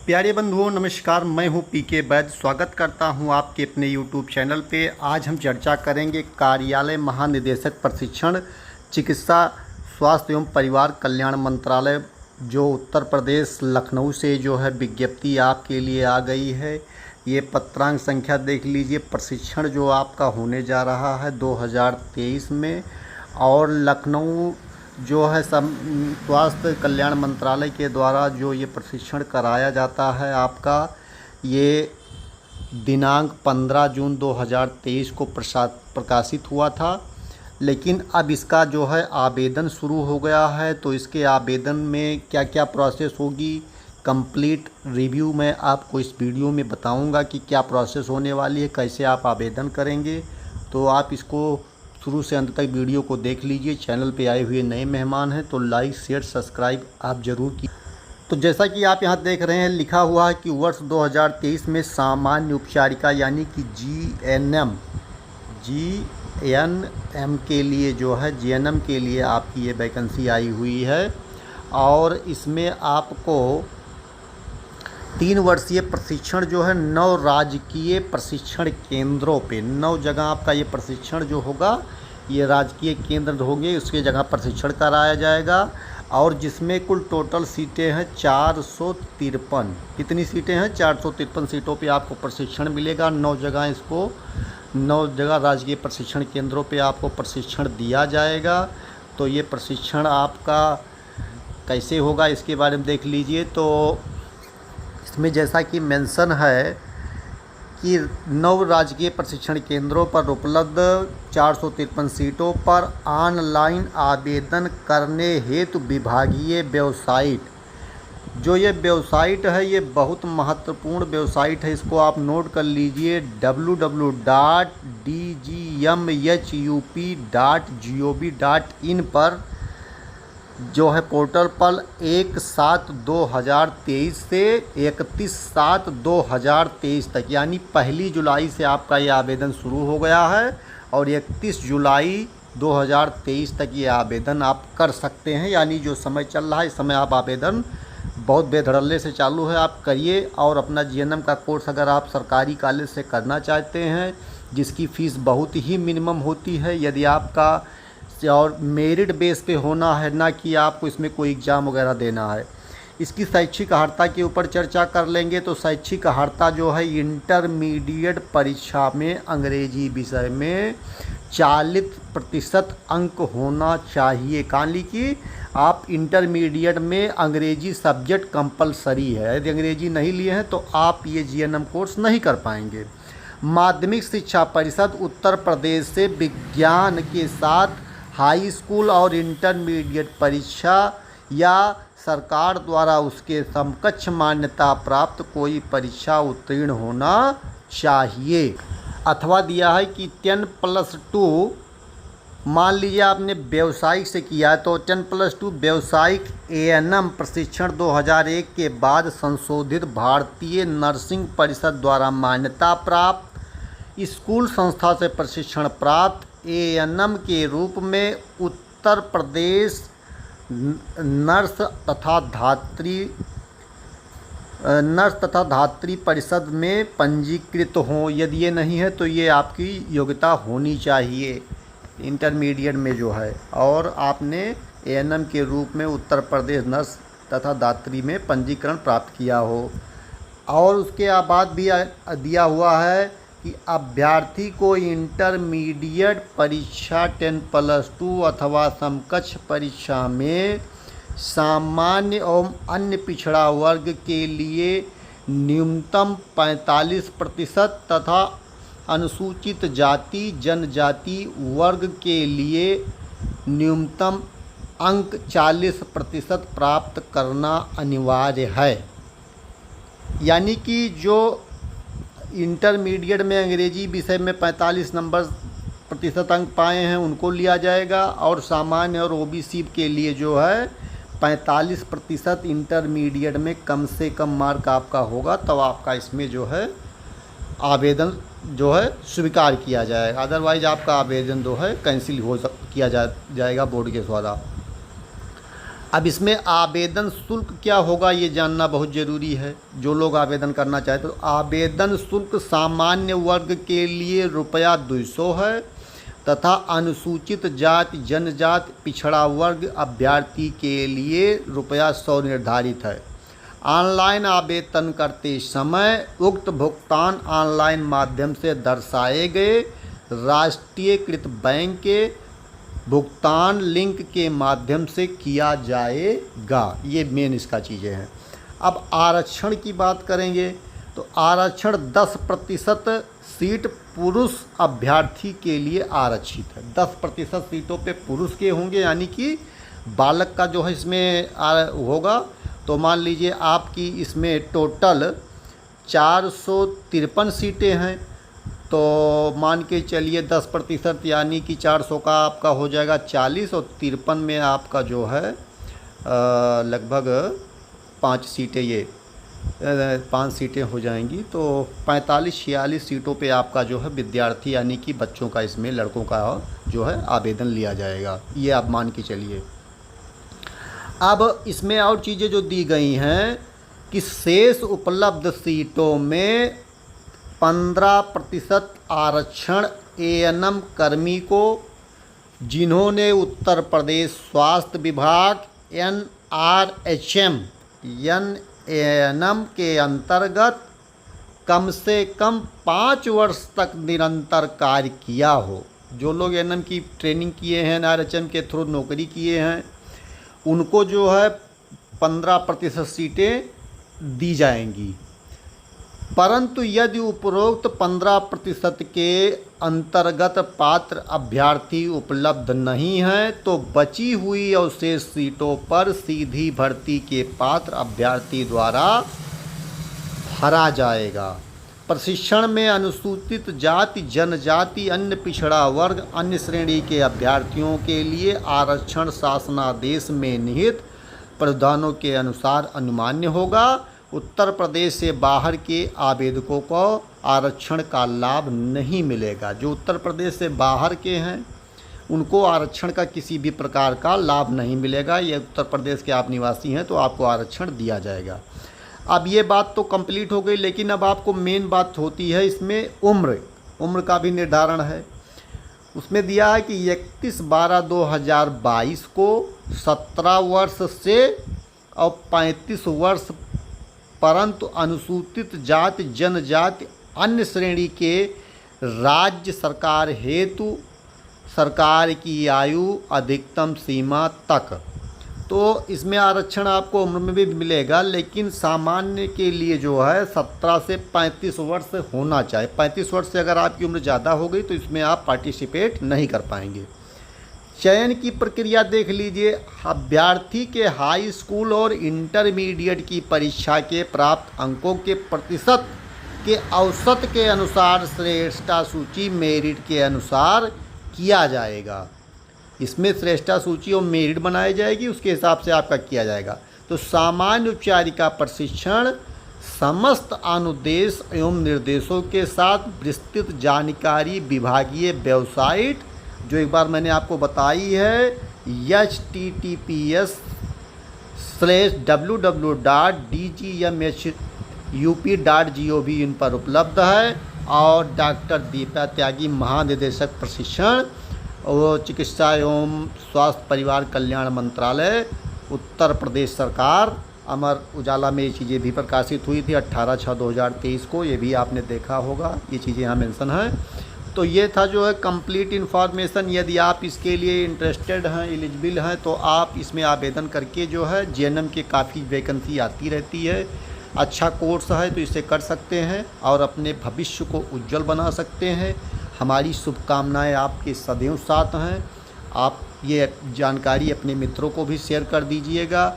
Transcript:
प्यारे बंधुओं नमस्कार, मैं हूं पीके वैद्य। स्वागत करता हूं आपके अपने यूट्यूब चैनल पे। आज हम चर्चा करेंगे कार्यालय महानिदेशक प्रशिक्षण, चिकित्सा स्वास्थ्य एवं परिवार कल्याण मंत्रालय, जो उत्तर प्रदेश लखनऊ से जो है विज्ञप्ति आपके लिए आ गई है। ये पत्रांक संख्या देख लीजिए। प्रशिक्षण जो आपका होने जा रहा है 2023 में, और लखनऊ जो है स्वास्थ्य कल्याण मंत्रालय के द्वारा जो ये प्रशिक्षण कराया जाता है आपका, ये दिनांक 15 जून 2023 को प्रकाशित हुआ था। लेकिन अब इसका जो है आवेदन शुरू हो गया है। तो इसके आवेदन में क्या क्या प्रोसेस होगी, कंप्लीट रिव्यू में आपको इस वीडियो में बताऊंगा कि क्या प्रोसेस होने वाली है, कैसे आप आवेदन करेंगे। तो आप इसको शुरू से अंत तक वीडियो को देख लीजिए। चैनल पे आए हुए नए मेहमान हैं तो लाइक शेयर सब्सक्राइब आप ज़रूर की। तो जैसा कि आप यहाँ देख रहे हैं, लिखा हुआ है कि वर्ष 2023 में सामान्य उपचारिका यानी कि जीएनएम के लिए जो है जीएनएम के लिए आपकी ये वैकेंसी आई हुई है। और इसमें आपको 3 वर्षीय प्रशिक्षण जो है 9 राजकीय प्रशिक्षण केंद्रों पे, 9 जगह आपका ये प्रशिक्षण जो होगा ये राजकीय केंद्र होंगे, उसके जगह प्रशिक्षण कराया जाएगा। और जिसमें कुल टोटल सीटें हैं 453। कितनी सीटें हैं? 453 सीटों पे आपको प्रशिक्षण मिलेगा। 9 जगह इसको 9 जगह राजकीय प्रशिक्षण केंद्रों पे आपको प्रशिक्षण दिया जाएगा। तो ये प्रशिक्षण आपका कैसे होगा इसके बारे में देख लीजिए। तो इसमें जैसा कि मेंशन है कि 9 राजकीय प्रशिक्षण केंद्रों पर उपलब्ध 453 सीटों पर ऑनलाइन आवेदन करने हेतु विभागीय वेबसाइट, जो ये वेबसाइट है ये बहुत महत्वपूर्ण वेबसाइट है, इसको आप नोट कर लीजिए। www.dgmhup.gov.in पर जो है पोर्टल पर 1/7/2023 से 31/7/2023 तक, यानी 1 जुलाई से आपका ये आवेदन शुरू हो गया है और 31 जुलाई 2023 तक ये आवेदन आप कर सकते हैं। यानी जो समय चल रहा है इस समय आप आवेदन बहुत बेधड़ल्ले से चालू है, आप करिए। और अपना जीएनएम का कोर्स अगर आप सरकारी कॉलेज से करना चाहते हैं, जिसकी फ़ीस बहुत ही मिनिमम होती है, यदि आपका और मेरिट बेस पे होना है, ना कि आपको इसमें कोई एग्ज़ाम वगैरह देना है। इसकी शैक्षिक अर्हता के ऊपर चर्चा कर लेंगे। तो शैक्षिक अर्हता जो है इंटरमीडिएट परीक्षा में अंग्रेजी विषय में 40% अंक होना चाहिए। काली कि आप इंटरमीडिएट में अंग्रेजी सब्जेक्ट कंपलसरी है, यदि अंग्रेजी नहीं लिए हैं तो आप ये जीएनएम कोर्स नहीं कर पाएंगे। माध्यमिक शिक्षा परिषद उत्तर प्रदेश से विज्ञान के साथ हाई स्कूल और इंटरमीडिएट परीक्षा या सरकार द्वारा उसके समकक्ष मान्यता प्राप्त कोई परीक्षा उत्तीर्ण होना चाहिए। अथवा दिया है कि 10+2, मान लीजिए आपने व्यावसायिक से किया है तो 10+2 व्यावसायिक एएनएम प्रशिक्षण 2001 के बाद संशोधित भारतीय नर्सिंग परिषद द्वारा मान्यता प्राप्त स्कूल संस्था से प्रशिक्षण प्राप्त एएनएम के रूप में उत्तर प्रदेश नर्स तथा धात्री परिषद में पंजीकृत हों। यदि ये नहीं है तो ये आपकी योग्यता होनी चाहिए इंटरमीडिएट में जो है, और आपने एएनएम के रूप में उत्तर प्रदेश नर्स तथा धात्री में पंजीकरण प्राप्त किया हो। और उसके बाद भी दिया हुआ है कि अभ्यर्थी को इंटरमीडिएट परीक्षा 10+2 अथवा समकक्ष परीक्षा में सामान्य एवं अन्य पिछड़ा वर्ग के लिए न्यूनतम 45% तथा अनुसूचित जाति जनजाति वर्ग के लिए न्यूनतम अंक 40% प्राप्त करना अनिवार्य है। यानी कि जो इंटरमीडिएट में अंग्रेजी विषय में 45% अंक पाए हैं उनको लिया जाएगा, और सामान्य और ओबीसी के लिए जो है 45% इंटरमीडिएट में कम से कम मार्क आपका होगा, तब आपका इसमें जो है आवेदन जो है स्वीकार किया जाएगा। अदरवाइज आपका आवेदन जो है कैंसिल किया जाएगा बोर्ड के द्वारा। अब इसमें आवेदन शुल्क क्या होगा ये जानना बहुत ज़रूरी है। जो लोग आवेदन करना चाहते तो आवेदन शुल्क सामान्य वर्ग के लिए ₹200 है तथा अनुसूचित जाति जनजाति पिछड़ा वर्ग अभ्यर्थी के लिए ₹100 निर्धारित है। ऑनलाइन आवेदन करते समय उक्त भुगतान ऑनलाइन माध्यम से दर्शाए गए राष्ट्रीयकृत बैंक के भुगतान लिंक के माध्यम से किया जाएगा। ये मेन इसका चीज़ें हैं। अब आरक्षण की बात करेंगे तो आरक्षण 10% सीट पुरुष अभ्यर्थी के लिए आरक्षित है। 10% सीटों पे पुरुष के होंगे, यानी कि बालक का जो है इसमें होगा। तो मान लीजिए आपकी इसमें टोटल 453 सीटें हैं, तो मान के चलिए 10% यानी कि 400 का आपका हो जाएगा 40 और 53 में आपका जो है लगभग 5 सीटें, ये 5 सीटें हो जाएंगी। तो 45-46 सीटों पे आपका जो है विद्यार्थी यानी कि बच्चों का इसमें लड़कों का जो है आवेदन लिया जाएगा, ये आप मान के चलिए। अब इसमें और चीज़ें जो दी गई हैं कि शेष उपलब्ध सीटों में 15% आरक्षण एएनएम कर्मी को जिन्होंने उत्तर प्रदेश स्वास्थ्य विभाग एनआरएचएम एएनएम के अंतर्गत कम से कम 5 वर्ष तक निरंतर कार्य किया हो। जो लोग एएनएम की ट्रेनिंग किए हैं, एनआरएचएम के थ्रू नौकरी किए हैं, उनको जो है 15% सीटें दी जाएंगी। परंतु यदि उपरोक्त 15% के अंतर्गत पात्र अभ्यर्थी उपलब्ध नहीं हैं तो बची हुई अवशेष सीटों पर सीधी भर्ती के पात्र अभ्यर्थी द्वारा भरा जाएगा। प्रशिक्षण में अनुसूचित जाति जनजाति अन्य पिछड़ा वर्ग अन्य श्रेणी के अभ्यर्थियों के लिए आरक्षण शासनादेश में निहित प्रावधानों के अनुसार अनुमान्य होगा। उत्तर प्रदेश से बाहर के आवेदकों को आरक्षण का लाभ नहीं मिलेगा। जो उत्तर प्रदेश से बाहर के हैं उनको आरक्षण का किसी भी प्रकार का लाभ नहीं मिलेगा। ये उत्तर प्रदेश के आप निवासी हैं तो आपको आरक्षण दिया जाएगा। अब ये बात तो कंप्लीट हो गई, लेकिन अब आपको मेन बात होती है इसमें उम्र का भी निर्धारण है। उसमें दिया है कि 31/12/2022 को 17 वर्ष से और 35 वर्ष परंतु अनुसूचित जाति जनजाति अन्य श्रेणी के राज्य सरकार हेतु सरकार की आयु अधिकतम सीमा तक। तो इसमें आरक्षण आपको उम्र में भी मिलेगा, लेकिन सामान्य के लिए जो है 17 से 35 वर्ष होना चाहिए। 35 वर्ष से अगर आपकी उम्र ज़्यादा हो गई तो इसमें आप पार्टिसिपेट नहीं कर पाएंगे। चयन की प्रक्रिया देख लीजिए। अभ्यर्थी के हाई स्कूल और इंटरमीडिएट की परीक्षा के प्राप्त अंकों के प्रतिशत के औसत के अनुसार श्रेष्ठता सूची मेरिट के अनुसार किया जाएगा। इसमें श्रेष्ठता सूची और मेरिट बनाई जाएगी, उसके हिसाब से आपका किया जाएगा। तो सामान्य उपचारिका प्रशिक्षण समस्त अनुदेश एवं निर्देशों के साथ विस्तृत जानकारी विभागीय वेबसाइट जो एक बार मैंने आपको बताई है https://www.dgmhup.gov इन पर उपलब्ध है। और डॉक्टर दीपा त्यागी महानिदेशक प्रशिक्षण और चिकित्सा एवं स्वास्थ्य परिवार कल्याण मंत्रालय उत्तर प्रदेश सरकार, अमर उजाला में ये चीज़ें भी प्रकाशित हुई थी 18/6/2023 को। ये भी आपने देखा होगा, ये चीज़ें यहाँ मेंशन हैं। तो ये था जो है कंप्लीट इन्फॉर्मेशन। यदि आप इसके लिए इंटरेस्टेड हैं, एलिजिबल हैं, तो आप इसमें आवेदन करके जो है जेएनएम के काफ़ी वैकेंसी आती रहती है। अच्छा कोर्स है तो इसे कर सकते हैं और अपने भविष्य को उज्जवल बना सकते हैं। हमारी शुभकामनाएं आपके सदैव साथ हैं। आप ये जानकारी अपने मित्रों को भी शेयर कर दीजिएगा।